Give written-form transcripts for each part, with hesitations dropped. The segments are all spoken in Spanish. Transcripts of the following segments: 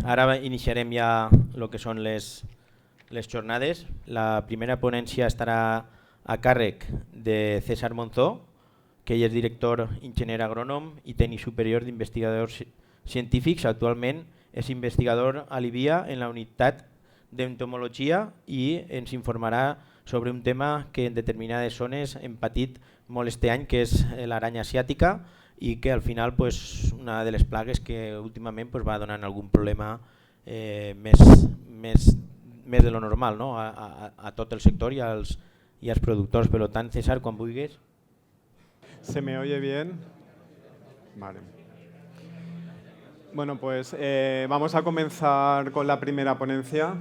Ara iniciarem ja el que són les jornades. La primera ponència estarà a càrrec de César Monzó, que ell és director enginyer agrònom i tècnic superior d'investigadors científics. Actualment és investigador a l'IBIA en la unitat d'entomologia i ens informarà sobre un tema que en determinades zones hem patit molt este any, que és l'aranya asiàtica, i que al final una de les plagues que últimament va donant algun problema més de lo normal, no? a tot el sector i als productors. Per tant, César, quan vulguis. ¿Se me oye bien? Vale. Bueno, pues vamos a comenzar con la primera ponencia.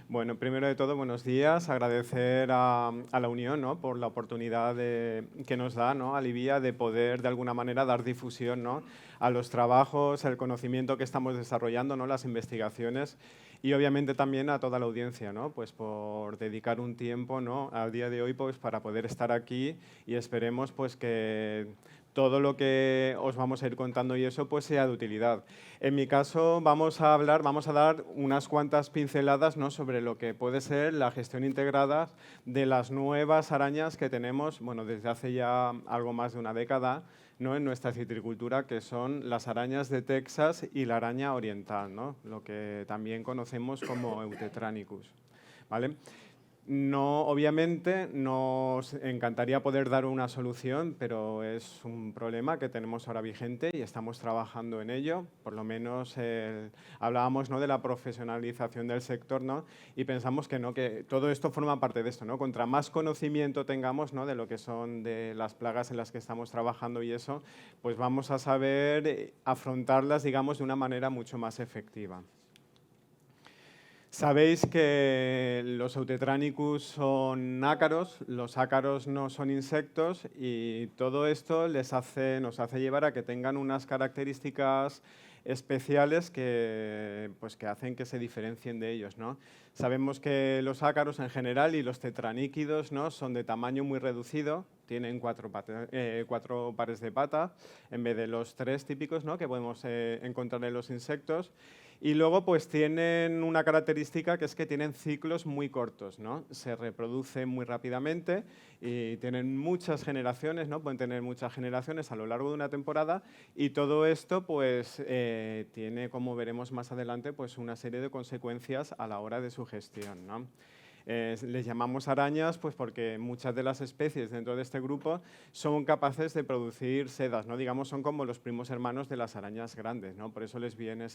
Bueno, primero de todo, buenos días. Agradecer a la Unión, ¿no?, por la oportunidad que nos da, ¿no?, a Libia de poder de alguna manera dar difusión, ¿no?, a los trabajos, el conocimiento que estamos desarrollando, ¿no?, las investigaciones, y obviamente también a toda la audiencia, ¿no?, pues por dedicar un tiempo, ¿no?, al día de hoy pues para poder estar aquí, y esperemos pues que todo lo que os vamos a ir contando y eso pues sea de utilidad. En mi caso vamos a dar unas cuantas pinceladas, ¿no?, sobre lo que puede ser la gestión integrada de las nuevas arañas que tenemos, bueno, desde hace ya algo más de una década, ¿no?, en nuestra citricultura, que son las arañas de Texas y la araña oriental, ¿no?, lo que también conocemos como Eutetranicus, ¿vale? No, obviamente nos encantaría poder dar una solución, pero es un problema que tenemos ahora vigente y estamos trabajando en ello. Por lo menos hablábamos, ¿no?, de la profesionalización del sector, ¿no?, y pensamos que no, que todo esto forma parte de esto, ¿no? Contra más conocimiento tengamos, ¿no?, de lo que son de las plagas en las que estamos trabajando y eso, pues vamos a saber afrontarlas, digamos, de una manera mucho más efectiva. Sabéis que los Eutetranicus son ácaros, los ácaros no son insectos, y todo esto nos hace llevar a que tengan unas características especiales que hacen que se diferencien de ellos, ¿no? Sabemos que los ácaros en general y los tetraníquidos, ¿no?, son de tamaño muy reducido, tienen cuatro pares de patas en vez de los 3 típicos, ¿no?, que podemos encontrar en los insectos. Y luego pues tienen una característica, que es que tienen ciclos muy cortos, ¿no? Se reproducen muy rápidamente y tienen muchas generaciones, ¿no? Pueden tener muchas generaciones a lo largo de una temporada, y todo esto pues tiene, como veremos más adelante, pues una serie de consecuencias a la hora de su gestión, ¿no? Les llamamos arañas pues porque muchas de las especies dentro de este grupo son capaces de producir sedas, ¿no? Digamos, son como los primos hermanos de las arañas grandes, ¿no? Por eso les viene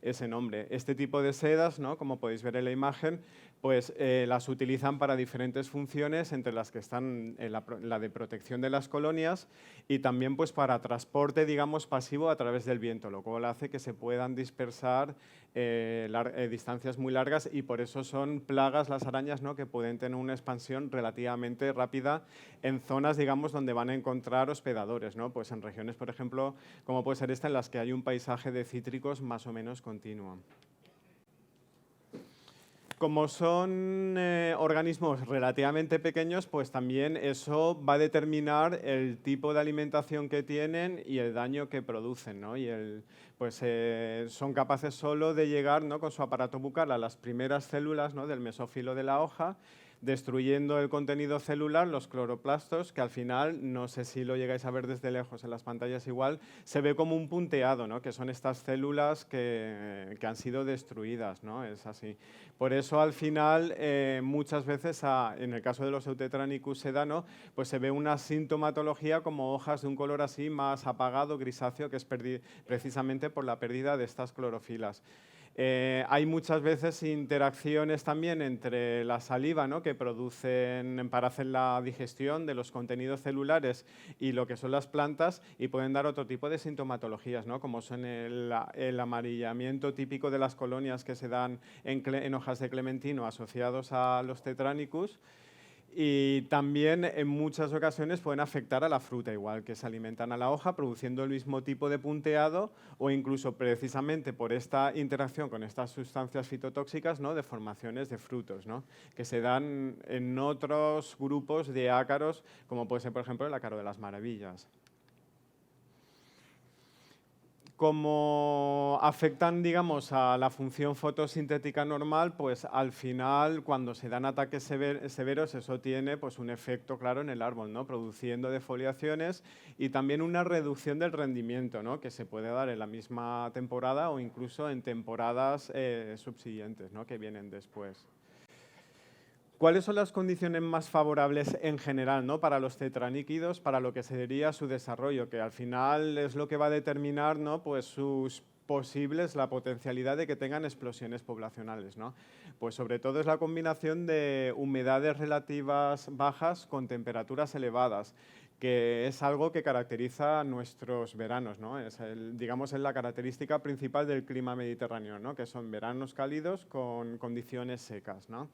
ese nombre. Este tipo de sedas, ¿no?, como podéis ver en la imagen, pues las utilizan para diferentes funciones, entre las que están la de protección de las colonias y también pues para transporte, digamos, pasivo a través del viento, lo cual hace que se puedan dispersar distancias muy largas, y por eso son plagas las arañas, ¿no?, que pueden tener una expansión relativamente rápida en zonas, digamos, donde van a encontrar hospedadores, ¿no? Pues en regiones, por ejemplo, como puede ser esta, en las que hay un paisaje de cítricos más o menos continuo. Como son organismos relativamente pequeños, pues también eso va a determinar el tipo de alimentación que tienen y el daño que producen, ¿no? Y son capaces solo de llegar, ¿no?, con su aparato bucal a las primeras células, ¿no?, del mesófilo de la hoja, destruyendo el contenido celular, los cloroplastos, que al final, no sé si lo llegáis a ver desde lejos en las pantallas igual, se ve como un punteado, ¿no?, que son estas células que han sido destruidas, ¿no? Es así. Por eso, al final, muchas veces, en el caso de los Eutetranicus sedano, pues se ve una sintomatología como hojas de un color así más apagado, grisáceo, que es precisamente por la pérdida de estas clorofilas. Hay muchas veces interacciones también entre la saliva, ¿no?, que producen para hacer la digestión de los contenidos celulares y lo que son las plantas, y pueden dar otro tipo de sintomatologías, ¿no?, como son el amarillamiento típico de las colonias que se dan en hojas de clementino asociados a los Tetranicus. Y también en muchas ocasiones pueden afectar a la fruta, igual que se alimentan a la hoja, produciendo el mismo tipo de punteado, o incluso precisamente por esta interacción con estas sustancias fitotóxicas, ¿no?, deformaciones de frutos, ¿no?, que se dan en otros grupos de ácaros, como puede ser, por ejemplo, el ácaro de las maravillas. Como afectan, digamos, a la función fotosintética normal, pues al final, cuando se dan ataques severos, eso tiene pues, un efecto claro en el árbol, ¿no? Produciendo defoliaciones y también una reducción del rendimiento, ¿no? Que se puede dar en la misma temporada o incluso en temporadas subsiguientes, ¿no? Que vienen después. ¿Cuáles son las condiciones más favorables en general, ¿no? Para los tetraníquidos, para lo que sería su desarrollo? Que al final es lo que va a determinar, ¿no? Pues sus posibles, la potencialidad de que tengan explosiones poblacionales, ¿no? Pues sobre todo es la combinación de humedades relativas bajas con temperaturas elevadas, que es algo que caracteriza nuestros veranos, ¿no? Digamos, es la característica principal del clima mediterráneo, ¿no? Que son veranos cálidos con condiciones secas, ¿no?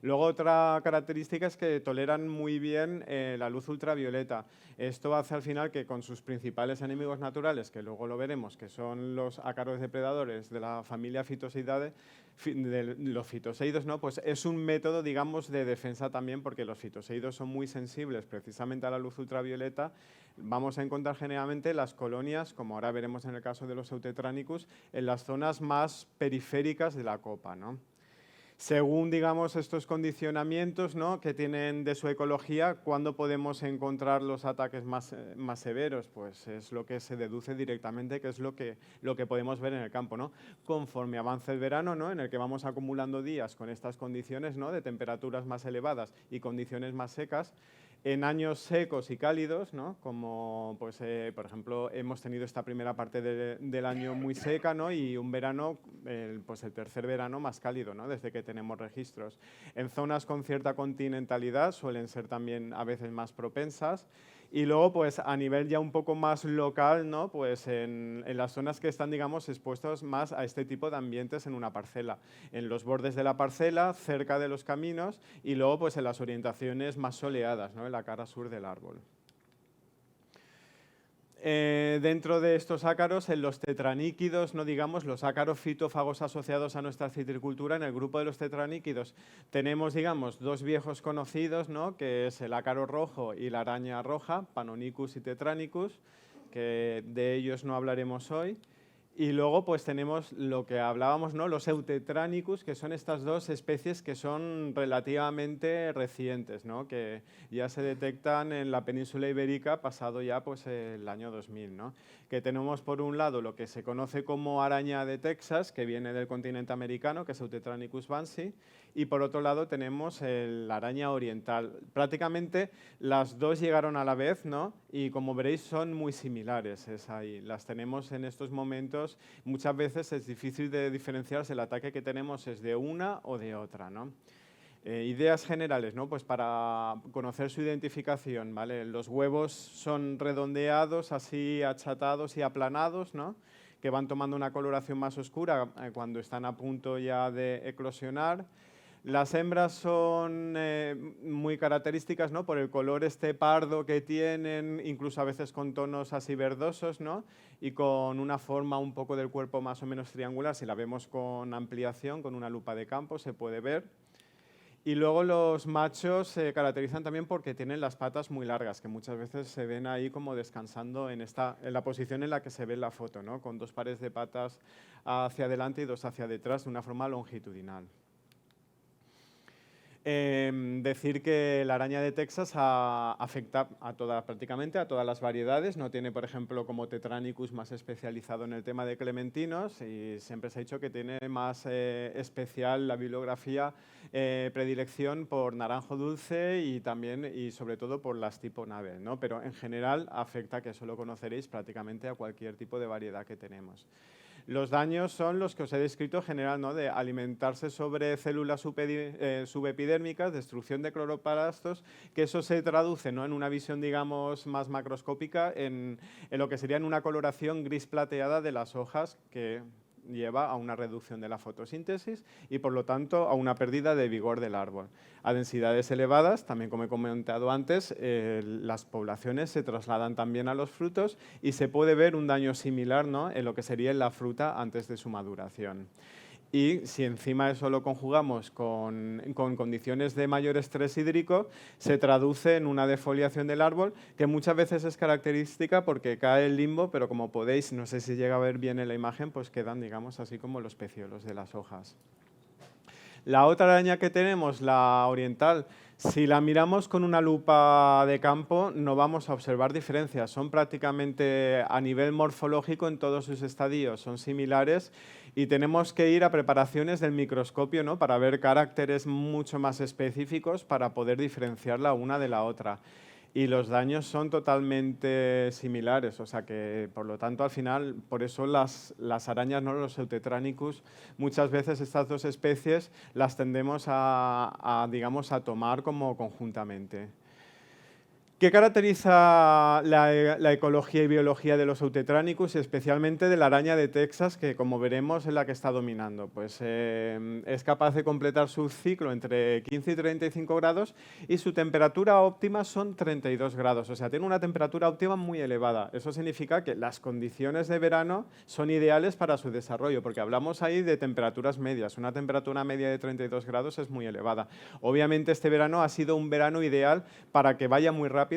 Luego otra característica es que toleran muy bien la luz ultravioleta. Esto hace al final que con sus principales enemigos naturales, que luego lo veremos, que son los ácaros depredadores de la familia Phytoseidae, de los fitoseidos, ¿no? Pues es un método, digamos, de defensa también, porque los fitoseidos son muy sensibles precisamente a la luz ultravioleta. Vamos a encontrar generalmente las colonias, como ahora veremos en el caso de los Eutetranicus, en las zonas más periféricas de la copa, ¿no? Según, digamos, estos condicionamientos, ¿no? Que tienen de su ecología, ¿cuándo podemos encontrar los ataques más severos? Pues es lo que se deduce directamente, que es lo que podemos ver en el campo, ¿no? Conforme avance el verano, ¿no? En el que vamos acumulando días con estas condiciones, ¿no? De temperaturas más elevadas y condiciones más secas, en años secos y cálidos, ¿no? Como, pues, por ejemplo, hemos tenido esta primera parte del año muy seca, ¿no? Y un verano, pues el tercer verano más cálido, ¿no? Desde que tenemos registros. En zonas con cierta continentalidad suelen ser también a veces más propensas. Y luego, pues a nivel ya un poco más local, ¿no? Pues en las zonas que están, digamos, expuestos más a este tipo de ambientes en una parcela. En los bordes de la parcela, cerca de los caminos y luego pues en las orientaciones más soleadas, ¿no? En la cara sur del árbol. Dentro de estos ácaros, en los tetraníquidos, no digamos, los ácaros fitófagos asociados a nuestra citricultura, en el grupo de los tetraníquidos tenemos, digamos, dos viejos conocidos, ¿no? Que es el ácaro rojo y la araña roja, Panonicus y Tetranicus, que de ellos no hablaremos hoy. Y luego pues tenemos lo que hablábamos, ¿no? Los Eutetranicus, que son estas dos especies que son relativamente recientes, ¿no? Que ya se detectan en la península ibérica pasado ya pues, el año 2000, ¿no? Que tenemos por un lado lo que se conoce como araña de Texas, que viene del continente americano, que es Eutetranicus bansi, y por otro lado tenemos la araña oriental. Prácticamente las dos llegaron a la vez, ¿no? Y como veréis son muy similares, las tenemos en estos momentos. Muchas veces es difícil de diferenciar si el ataque que tenemos es de una o de otra, ¿no? Ideas generales, ¿no? Pues para conocer su identificación, ¿vale? Los huevos son redondeados, así achatados y aplanados, ¿no? Que van tomando una coloración más oscura cuando están a punto ya de eclosionar. Las hembras son muy características, ¿no? Por el color este pardo que tienen, incluso a veces con tonos así verdosos, ¿no? Y con una forma un poco del cuerpo más o menos triangular. Si la vemos con ampliación, con una lupa de campo, se puede ver. Y luego los machos se caracterizan también porque tienen las patas muy largas, que muchas veces se ven ahí como descansando en la posición en la que se ve en la foto, ¿no? Con dos pares de patas hacia adelante y dos hacia detrás de una forma longitudinal. Decir que la araña de Texas afecta prácticamente a todas las variedades. No tiene, por ejemplo, como Tetranicus más especializado en el tema de clementinos, y siempre se ha dicho que tiene más especial la bibliografía predilección por naranjo dulce y también y sobre todo por las tipo nave, ¿no? Pero en general afecta, que eso lo conoceréis, prácticamente a cualquier tipo de variedad que tenemos. Los daños son los que os he descrito en general, ¿no? De alimentarse sobre células subepidérmicas, destrucción de cloroplastos, que eso se traduce, ¿no? En una visión, digamos, más macroscópica, en lo que sería en una coloración gris plateada de las hojas, que lleva a una reducción de la fotosíntesis y, por lo tanto, a una pérdida de vigor del árbol. A densidades elevadas, también como he comentado antes, las poblaciones se trasladan también a los frutos y se puede ver un daño similar, ¿no? En lo que sería en la fruta antes de su maduración. y si encima eso lo conjugamos con condiciones de mayor estrés hídrico, se traduce en una defoliación del árbol que muchas veces es característica porque cae el limbo, pero como podéis, no sé si llega a ver bien en la imagen, pues quedan, digamos, así como los peciolos de las hojas. La otra araña que tenemos, la oriental, si la miramos con una lupa de campo no vamos a observar diferencias. Son prácticamente a nivel morfológico en todos sus estadios, son similares y tenemos que ir a preparaciones del microscopio, ¿no?, para ver caracteres mucho más específicos para poder diferenciarla una de la otra. Y los daños son totalmente similares, o sea que, por lo tanto, al final, por eso las arañas, ¿no?, los Eutetranicus, muchas veces estas dos especies las tendemos digamos, a tomar como conjuntamente. ¿Qué caracteriza la ecología y biología de los Eutetranicus y especialmente de la araña de Texas, que como veremos es la que está dominando? Pues es capaz de completar su ciclo entre 15 y 35 grados y su temperatura óptima son 32 grados, o sea, tiene una temperatura óptima muy elevada. Eso significa que las condiciones de verano son ideales para su desarrollo, porque hablamos ahí de temperaturas medias. Una temperatura media de 32 grados es muy elevada. Obviamente este verano ha sido un verano ideal para que vaya muy rápido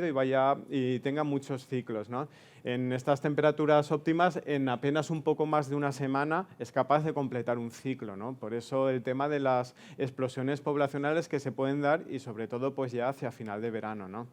y tenga muchos ciclos, ¿no? En estas temperaturas óptimas, en apenas un poco más de una semana, es capaz de completar un ciclo, ¿no? Por eso el tema de las explosiones poblacionales que se pueden dar y sobre todo pues ya hacia final de verano, ¿no?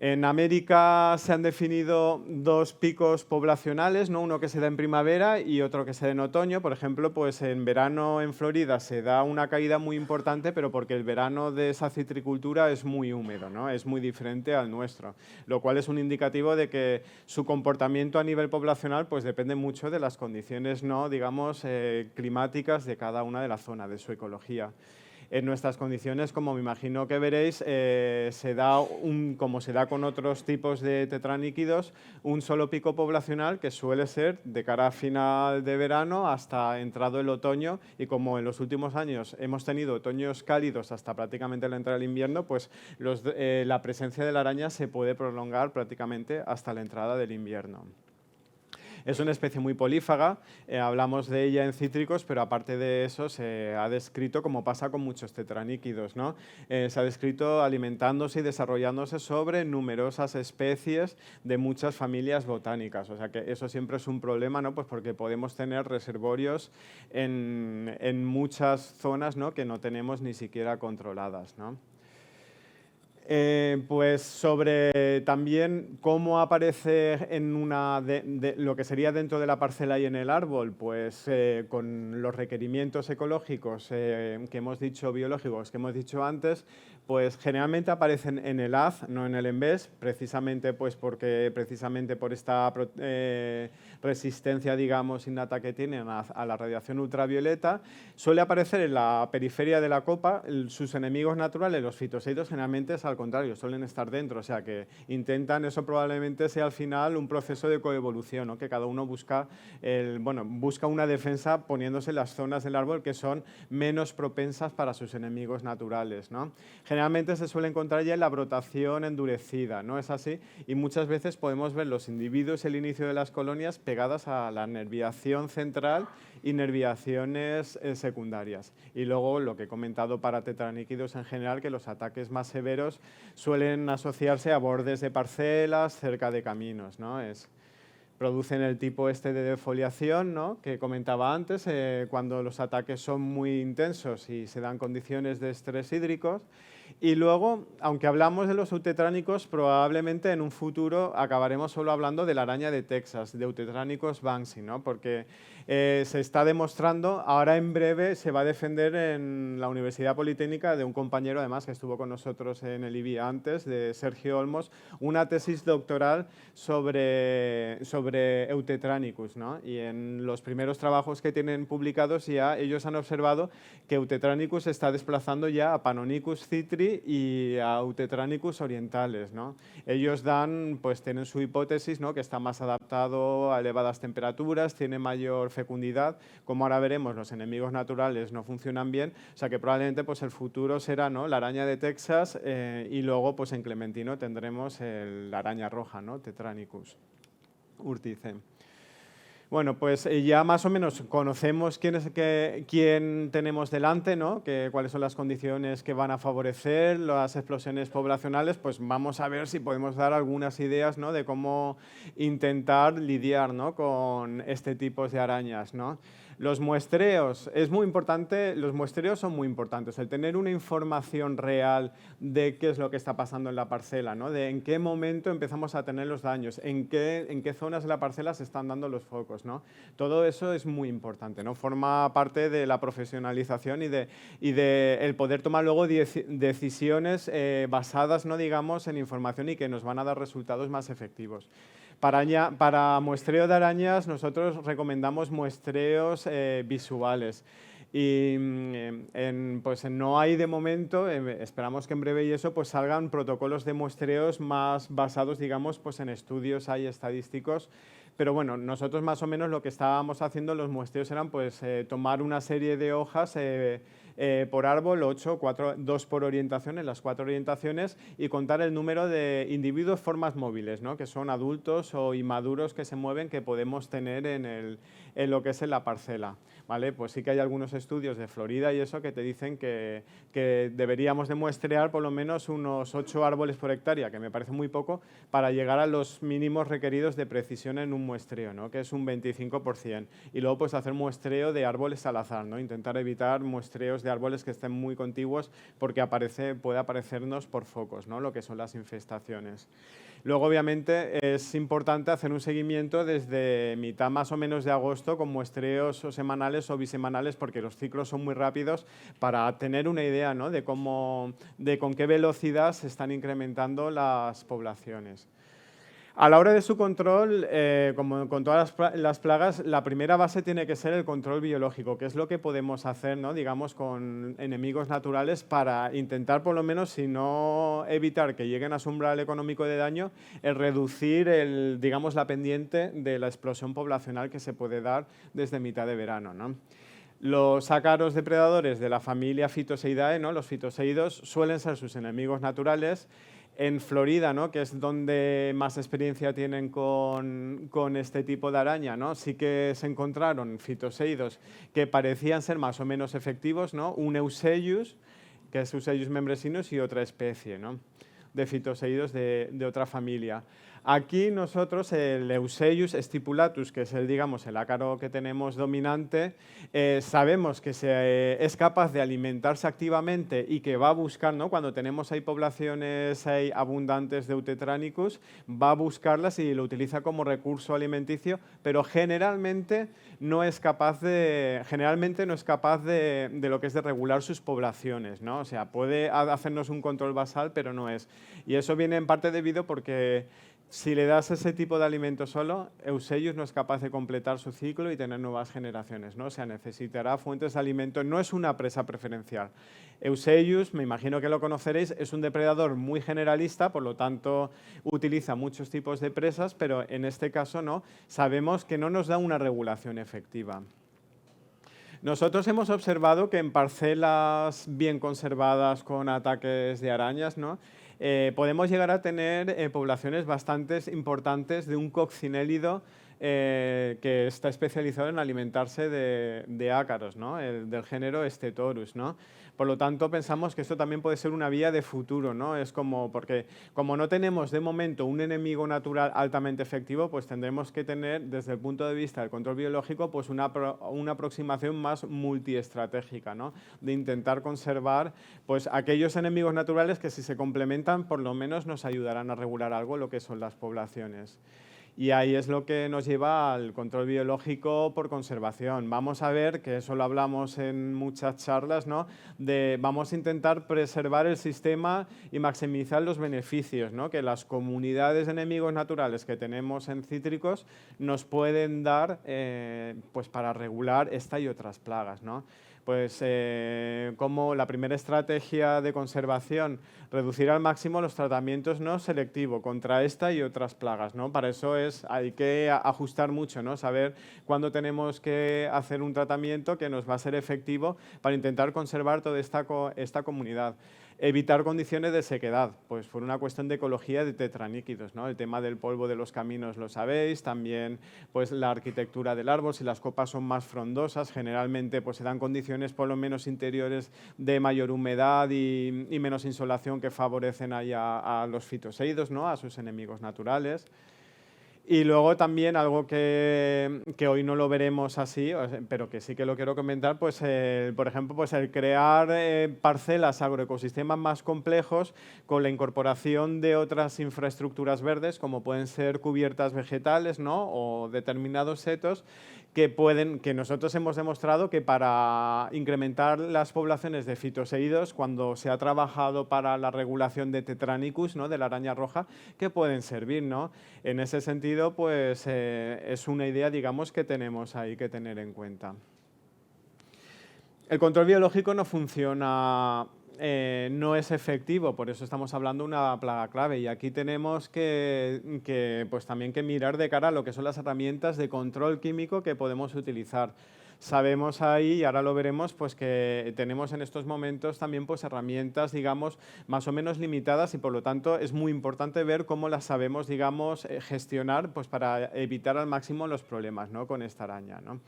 En América se han definido dos picos poblacionales, ¿no?, uno que se da en primavera y otro que se da en otoño. Por ejemplo, pues en verano en Florida se da una caída muy importante, pero porque el verano de esa citricultura es muy húmedo, ¿no?, es muy diferente al nuestro, lo cual es un indicativo de que su comportamiento a nivel poblacional pues depende mucho de las condiciones, ¿no?, digamos, climáticas de cada una de las zonas, de su ecología. En nuestras condiciones, como me imagino que veréis, se da como se da con otros tipos de tetraníquidos, un solo pico poblacional que suele ser de cara a final de verano hasta entrado el otoño, y como en los últimos años hemos tenido otoños cálidos hasta prácticamente la entrada del invierno, pues la presencia de la araña se puede prolongar prácticamente hasta la entrada del invierno. Es una especie muy polífaga, hablamos de ella en cítricos, pero aparte de eso se ha descrito, como pasa con muchos tetraníquidos, ¿no? Se ha descrito alimentándose y desarrollándose sobre numerosas especies de muchas familias botánicas, o sea que eso siempre es un problema, ¿no?, pues porque podemos tener reservorios en muchas zonas, ¿no?, que no tenemos ni siquiera controladas, ¿no? Pues sobre también cómo aparece en lo que sería dentro de la parcela y en el árbol, pues con los requerimientos ecológicos que hemos dicho, biológicos que hemos dicho antes, pues generalmente aparecen en el haz, no en el envés, precisamente por esta resistencia, digamos, innata que tienen a la radiación ultravioleta. Suele aparecer en la periferia de la copa. Sus enemigos naturales, los fitoseitos, generalmente es al contrario, suelen estar dentro, o sea que intentan, eso probablemente sea al final un proceso de coevolución, ¿no?, que cada uno busca una defensa poniéndose en las zonas del árbol que son menos propensas para sus enemigos naturales, ¿no? Generalmente se suele encontrar ya en la brotación endurecida, ¿no es así? Y muchas veces podemos ver los individuos, el inicio de las colonias pegadas a la nerviación central y nerviaciones secundarias. Y luego lo que he comentado para tetraníquidos en general, que los ataques más severos suelen asociarse a bordes de parcelas, cerca de caminos, ¿no? Producen el tipo este de defoliación, ¿no?, que comentaba antes, cuando los ataques son muy intensos y se dan condiciones de estrés hídricos. Y luego, aunque hablamos de los eutetránicos, probablemente en un futuro acabaremos solo hablando de la araña de Texas, de Eutetranicus banksii, ¿no?, porque se está demostrando, ahora en breve se va a defender en la Universidad Politécnica de un compañero, además, que estuvo con nosotros en el IBI antes, de Sergio Olmos, una tesis doctoral sobre Eutetranicus, ¿no? Y en los primeros trabajos que tienen publicados ya ellos han observado que Eutetranicus está desplazando ya a Panonicus citri y a Eutetranicus orientales, ¿no? Ellos tienen su hipótesis, ¿no?, que está más adaptado a elevadas temperaturas, tiene mayor fecundidad. Como ahora veremos, los enemigos naturales no funcionan bien, o sea que probablemente pues el futuro será, ¿no?, la araña de Texas y luego pues en Clementino tendremos la araña roja, ¿no?, Tetranicus urtice. Bueno, pues ya más o menos conocemos quién tenemos delante, ¿no? Cuáles son las condiciones que van a favorecer las explosiones poblacionales, pues vamos a ver si podemos dar algunas ideas, ¿no? De cómo intentar lidiar, ¿no? Con este tipo de arañas, ¿no? Los muestreos, es muy importante, los muestreos son muy importantes, el tener una información real de qué es lo que está pasando en la parcela, ¿no? De en qué momento empezamos a tener los daños, en qué zonas de la parcela se están dando los focos, ¿no? Todo eso es muy importante, ¿no? Forma parte de la profesionalización y de el poder tomar luego decisiones basadas, ¿no? Digamos, en información y que nos van a dar resultados más efectivos. Para muestreo de arañas nosotros recomendamos muestreos visuales y pues no hay de momento, esperamos que en breve y eso pues salgan protocolos de muestreos más basados, digamos, pues en estudios estadísticos. Pero bueno, nosotros más o menos lo que estábamos haciendo los muestreos eran pues tomar una serie de hojas por árbol, 8, 2 por orientación, en las 4 orientaciones, y contar el número de individuos formas móviles, ¿no? Que son adultos o inmaduros que se mueven que podemos tener en lo que es en la parcela. ¿Vale? Pues sí que hay algunos estudios de Florida y eso que te dicen que deberíamos de muestrear por lo menos unos 8 árboles por hectárea, que me parece muy poco, para llegar a los mínimos requeridos de precisión en un muestreo, ¿no? Que es un 25%. Y luego pues hacer muestreo de árboles al azar, ¿no? Intentar evitar muestreos de árboles que estén muy contiguos porque puede aparecernos por focos, ¿no? Lo que son las infestaciones. Luego, obviamente, es importante hacer un seguimiento desde mitad más o menos de agosto con muestreos o semanales o bisemanales porque los ciclos son muy rápidos para tener una idea, ¿no? de con qué velocidad se están incrementando las poblaciones. A la hora de su control, como con todas las plagas, la primera base tiene que ser el control biológico, que es lo que podemos hacer, ¿no? Digamos, con enemigos naturales para intentar, por lo menos, si no evitar que lleguen a su umbral económico de daño, el reducir digamos, la pendiente de la explosión poblacional que se puede dar desde mitad de verano, ¿no? Los ácaros depredadores de la familia Phytoseidae, ¿no? Los fitoseídos, suelen ser sus enemigos naturales. En Florida, ¿no? Que es donde más experiencia tienen con este tipo de araña, ¿no? Sí que se encontraron fitoseídos que parecían ser más o menos efectivos, ¿no? Un Euseius, que es Euseius membresinus, y otra especie, ¿no? De fitoseídos de otra familia. Aquí nosotros el Euseius stipulatus, que es digamos, el ácaro que tenemos dominante, sabemos que es capaz de alimentarse activamente y que va a buscar, ¿no? Cuando tenemos ahí poblaciones abundantes de Eutetranicus, va a buscarlas y lo utiliza como recurso alimenticio, pero generalmente no es capaz de lo que es de regular sus poblaciones, ¿no? O sea, puede hacernos un control basal, pero no es. Y eso viene en parte debido porque si le das ese tipo de alimento solo, Euseius no es capaz de completar su ciclo y tener nuevas generaciones, ¿no? O sea, necesitará fuentes de alimento. No es una presa preferencial. Euseius, me imagino que lo conoceréis, es un depredador muy generalista, por lo tanto utiliza muchos tipos de presas, pero en este caso no. Sabemos que no nos da una regulación efectiva. Nosotros hemos observado que en parcelas bien conservadas con ataques de arañas, ¿no? Podemos llegar a tener poblaciones bastante importantes de un coccinélido que está especializado en alimentarse de ácaros, ¿no? Del género Stetorus, ¿no? Por lo tanto, pensamos que esto también puede ser una vía de futuro, ¿no? Es porque como no tenemos de momento un enemigo natural altamente efectivo, pues tendremos que tener, desde el punto de vista del control biológico, pues una aproximación más multiestratégica, ¿no? De intentar conservar pues, aquellos enemigos naturales que si se complementan, por lo menos nos ayudarán a regular algo lo que son las poblaciones. Y ahí es lo que nos lleva al control biológico por conservación. Vamos a ver, que eso lo hablamos en muchas charlas, ¿no? Vamos a intentar preservar el sistema y maximizar los beneficios, ¿no? Que las comunidades de enemigos naturales que tenemos en cítricos nos pueden dar pues para regular esta y otras plagas, ¿no? Pues como la primera estrategia de conservación, reducir al máximo los tratamientos no selectivos contra esta y otras plagas, ¿no? Para eso hay que ajustar mucho, ¿no? Saber cuándo tenemos que hacer un tratamiento que nos va a ser efectivo para intentar conservar toda esta comunidad. Evitar condiciones de sequedad, pues por una cuestión de ecología de tetraníquidos, ¿no? El tema del polvo de los caminos lo sabéis, también pues la arquitectura del árbol, si las copas son más frondosas, generalmente pues se dan condiciones por lo menos interiores de mayor humedad y menos insolación que favorecen ahí a los fitoseidos, ¿no? A sus enemigos naturales. Y luego también algo que hoy no lo veremos así, pero que sí que lo quiero comentar, pues por ejemplo, pues el crear parcelas, agroecosistemas más complejos con la incorporación de otras infraestructuras verdes, como pueden ser cubiertas vegetales, ¿no? O determinados setos, que nosotros hemos demostrado que para incrementar las poblaciones de fitoseidos, cuando se ha trabajado para la regulación de Tetranicus, ¿no? De la araña roja, que pueden servir, ¿no? En ese sentido, pues es una idea, digamos, que tenemos ahí que tener en cuenta. El control biológico no funciona, no es efectivo, por eso estamos hablando de una plaga clave. Y aquí tenemos pues también que mirar de cara a lo que son las herramientas de control químico que podemos utilizar. Sabemos ahí, y ahora lo veremos, pues que tenemos en estos momentos también pues herramientas, digamos, más o menos limitadas y por lo tanto es muy importante ver cómo las sabemos, digamos, gestionar pues para evitar al máximo los problemas, ¿no? Con esta araña, ¿no?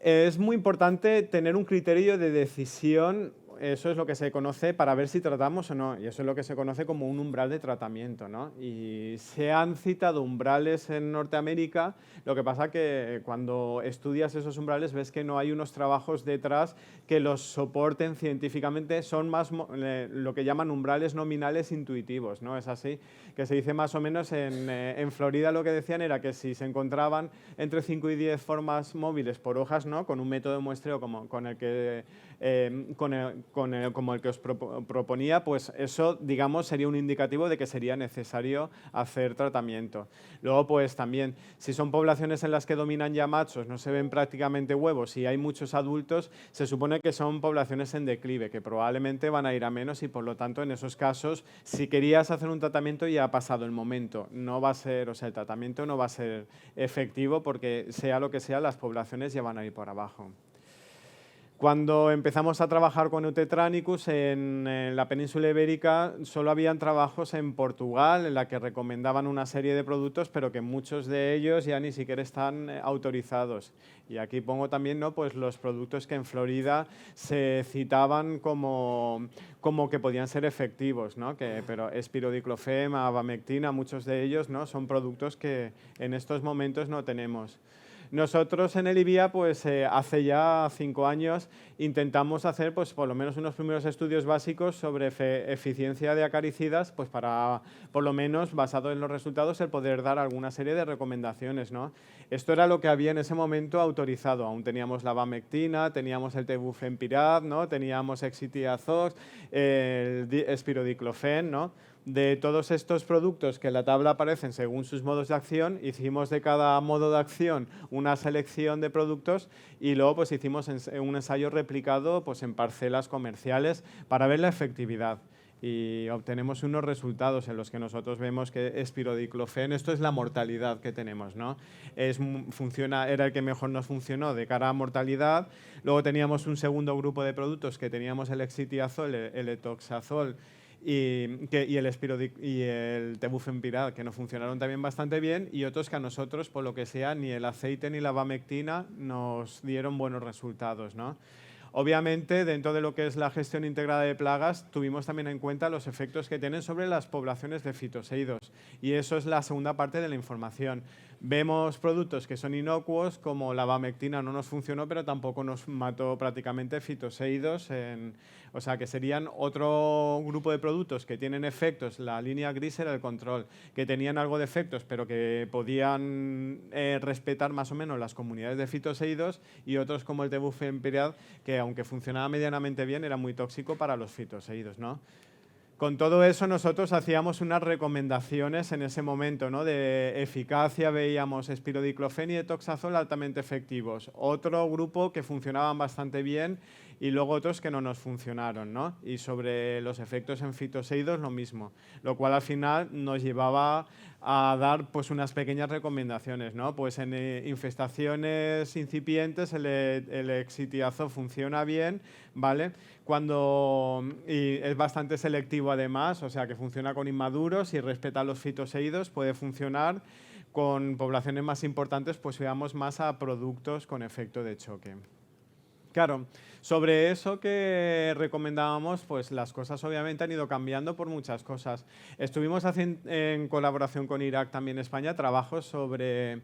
Es muy importante tener un criterio de decisión, eso es lo que se conoce para ver si tratamos o no, y eso es lo que se conoce como un umbral de tratamiento, ¿no? Y se han citado umbrales en Norteamérica, lo que pasa que cuando estudias esos umbrales ves que no hay unos trabajos detrás que los soporten científicamente, son más lo que llaman umbrales nominales intuitivos, ¿no? Es así, que se dice más o menos en Florida lo que decían era que si se encontraban entre 5 y 10 formas móviles por hojas, ¿no? Con un método de muestreo como el que os proponía, pues eso, digamos, sería un indicativo de que sería necesario hacer tratamiento. Luego, pues también, si son poblaciones en las que dominan ya machos, no se ven prácticamente huevos y hay muchos adultos, se supone que son poblaciones en declive, que probablemente van a ir a menos y por lo tanto, en esos casos, si querías hacer un tratamiento ya ha pasado el momento. No va a ser, o sea, el tratamiento no va a ser efectivo porque sea lo que sea, las poblaciones ya van a ir por abajo. Cuando empezamos a trabajar con Eutetranicus en la península ibérica, solo habían trabajos en Portugal en la que recomendaban una serie de productos, pero que muchos de ellos ya ni siquiera están autorizados. Y aquí pongo también, ¿no? Pues los productos que en Florida se citaban como que podían ser efectivos, ¿no? Pero espirodiclofem, abamectina, muchos de ellos, ¿no? Son productos que en estos momentos no tenemos. Nosotros en el IBIA, pues hace ya 5 años, intentamos hacer pues, por lo menos unos primeros estudios básicos sobre eficiencia de acaricidas, pues para, por lo menos, basado en los resultados, el poder dar alguna serie de recomendaciones, ¿no? Esto era lo que había en ese momento autorizado. Aún teníamos la abamectina, teníamos el tebufenpirad, ¿no? Teníamos exitiazox, el espirodiclofen, ¿no? De todos estos productos que en la tabla aparecen según sus modos de acción, hicimos de cada modo de acción una selección de productos y luego pues hicimos un ensayo replicado pues, en parcelas comerciales para ver la efectividad. Y obtenemos unos resultados en los que nosotros vemos que espirodiclofen, esto es la mortalidad que tenemos, ¿no? Era el que mejor nos funcionó de cara a mortalidad. Luego teníamos un segundo grupo de productos que teníamos el exitiazol, el etoxazol, y el tebufenpirad, que nos funcionaron también bastante bien, y otros que a nosotros, por lo que sea, ni el aceite ni la abamectina nos dieron buenos resultados, ¿no? Obviamente, dentro de lo que es la gestión integrada de plagas, tuvimos también en cuenta los efectos que tienen sobre las poblaciones de fitoseidos, y eso es la segunda parte de la información. Vemos productos que son inocuos, como la abamectina no nos funcionó, pero tampoco nos mató prácticamente fitoseidos, o sea que serían otro grupo de productos que tienen efectos. La línea gris era el control, que tenían algo de efectos, pero que podían respetar más o menos las comunidades de fitoseidos, y otros como el tebufenpirad, que aunque funcionaba medianamente bien, era muy tóxico para los fitoseidos, ¿no? Con todo eso nosotros hacíamos unas recomendaciones en ese momento, ¿no? De eficacia, veíamos espirodiclofen y etoxazol altamente efectivos. Otro grupo que funcionaban bastante bien y luego otros que no nos funcionaron, ¿no? Y sobre los efectos en fitoseidos lo mismo, lo cual al final nos llevaba a dar pues unas pequeñas recomendaciones, ¿no? Pues en infestaciones incipientes el exitiazol funciona bien, ¿vale? Y es bastante selectivo además, o sea que funciona con inmaduros y respeta los fitoseidos, puede funcionar. Con poblaciones más importantes pues veamos más a productos con efecto de choque. Claro, sobre eso que recomendábamos, pues las cosas obviamente han ido cambiando por muchas cosas. Estuvimos haciendo, en colaboración con Irak también España, trabajos sobre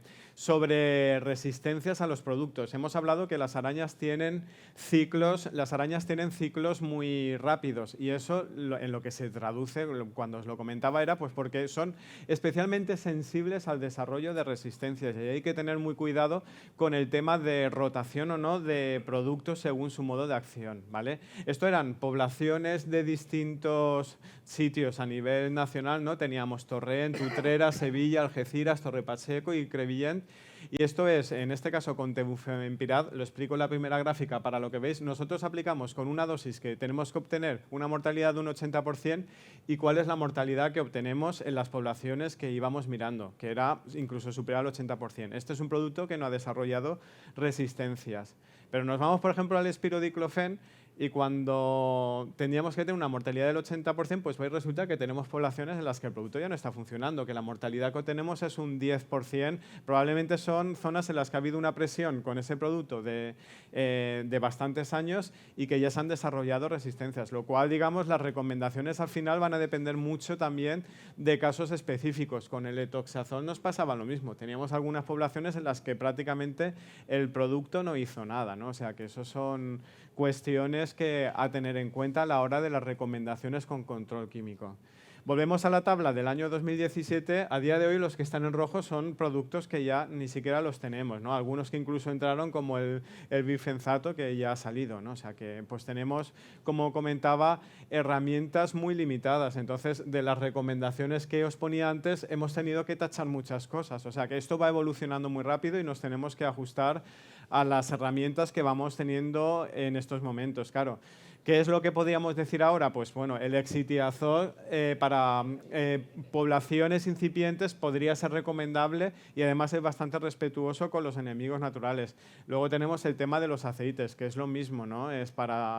resistencias a los productos. Hemos hablado que las arañas tienen ciclos muy rápidos y eso en lo que se traduce, cuando os lo comentaba, era pues porque son especialmente sensibles al desarrollo de resistencias y hay que tener muy cuidado con el tema de rotación o no de productos según su modo de acción, ¿vale? Esto eran poblaciones de distintos sitios a nivel nacional, ¿no? Teníamos Torrent, Utrera, Sevilla, Algeciras, Torre Pacheco y Crevillent. Y esto es, en este caso, con tebufenpirad, lo explico en la primera gráfica, para lo que veis, nosotros aplicamos con una dosis que tenemos que obtener una mortalidad de un 80% y cuál es la mortalidad que obtenemos en las poblaciones que íbamos mirando, que era incluso superior al 80%. Este es un producto que no ha desarrollado resistencias. Pero nos vamos, por ejemplo, al espirodiclofen y cuando teníamos que tener una mortalidad del 80%, pues hoy resulta que tenemos poblaciones en las que el producto ya no está funcionando, que la mortalidad que tenemos es un 10%. Probablemente son zonas en las que ha habido una presión con ese producto de bastantes años y que ya se han desarrollado resistencias, lo cual, digamos, las recomendaciones al final van a depender mucho también de casos específicos. Con el etoxazol nos pasaba lo mismo. Teníamos algunas poblaciones en las que prácticamente el producto no hizo nada, ¿no? O sea, que eso son cuestiones que a tener en cuenta a la hora de las recomendaciones con control químico. Volvemos a la tabla del año 2017. A día de hoy los que están en rojo son productos que ya ni siquiera los tenemos, ¿no? Algunos que incluso entraron como el bifenzato que ya ha salido, ¿no? O sea que pues tenemos, como comentaba, herramientas muy limitadas. Entonces, de las recomendaciones que os ponía antes, hemos tenido que tachar muchas cosas. O sea que esto va evolucionando muy rápido y nos tenemos que ajustar a las herramientas que vamos teniendo en estos momentos. Claro, ¿qué es lo que podríamos decir ahora? Pues bueno, el exitiazol para poblaciones incipientes podría ser recomendable y además es bastante respetuoso con los enemigos naturales. Luego tenemos el tema de los aceites, que es lo mismo, ¿no?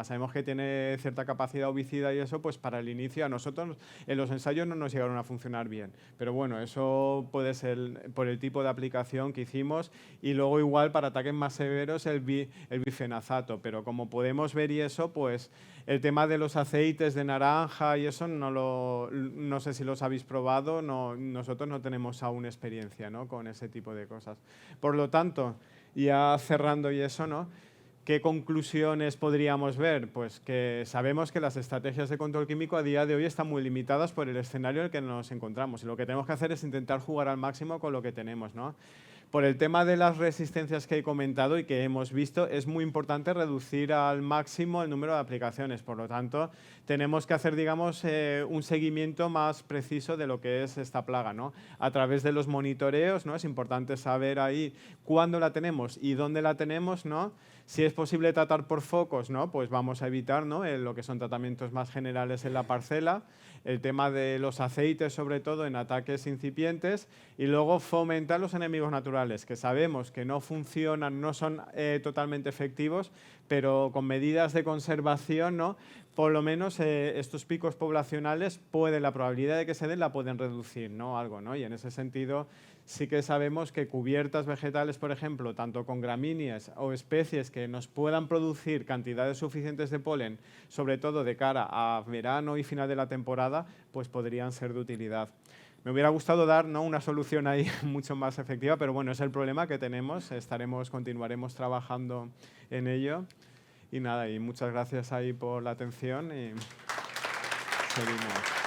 Sabemos que tiene cierta capacidad herbicida y eso, pues para el inicio a nosotros en los ensayos no nos llegaron a funcionar bien. Pero bueno, eso puede ser por el tipo de aplicación que hicimos y luego igual para ataques más severos el bifenazato. Pero como podemos ver y eso, pues el tema de los aceites de naranja y eso no sé si los habéis probado, nosotros no tenemos aún experiencia, ¿no? Con ese tipo de cosas. Por lo tanto, ya cerrando y eso, ¿no? ¿Qué conclusiones podríamos ver? Pues que sabemos que las estrategias de control químico a día de hoy están muy limitadas por el escenario en el que nos encontramos y lo que tenemos que hacer es intentar jugar al máximo con lo que tenemos, ¿no? Por el tema de las resistencias que he comentado y que hemos visto, es muy importante reducir al máximo el número de aplicaciones. Por lo tanto, tenemos que hacer, digamos, un seguimiento más preciso de lo que es esta plaga, ¿no? A través de los monitoreos, ¿no? Es importante saber ahí cuándo la tenemos y dónde la tenemos, ¿no? Si es posible tratar por focos, ¿no? Pues vamos a evitar, ¿no? Lo que son tratamientos más generales en la parcela, el tema de los aceites, sobre todo en ataques incipientes, y luego fomentar los enemigos naturales, que sabemos que no funcionan, no son totalmente efectivos, pero con medidas de conservación, ¿no? Por lo menos estos picos poblacionales la probabilidad de que se den la pueden reducir, ¿no? Algo, ¿no? Y en ese sentido sí que sabemos que cubiertas vegetales, por ejemplo, tanto con gramíneas o especies que nos puedan producir cantidades suficientes de polen, sobre todo de cara a verano y final de la temporada, pues podrían ser de utilidad. Me hubiera gustado dar, ¿no? Una solución ahí mucho más efectiva, pero bueno, es el problema que tenemos. Continuaremos trabajando en ello. Y nada, y muchas gracias ahí por la atención y seguimos.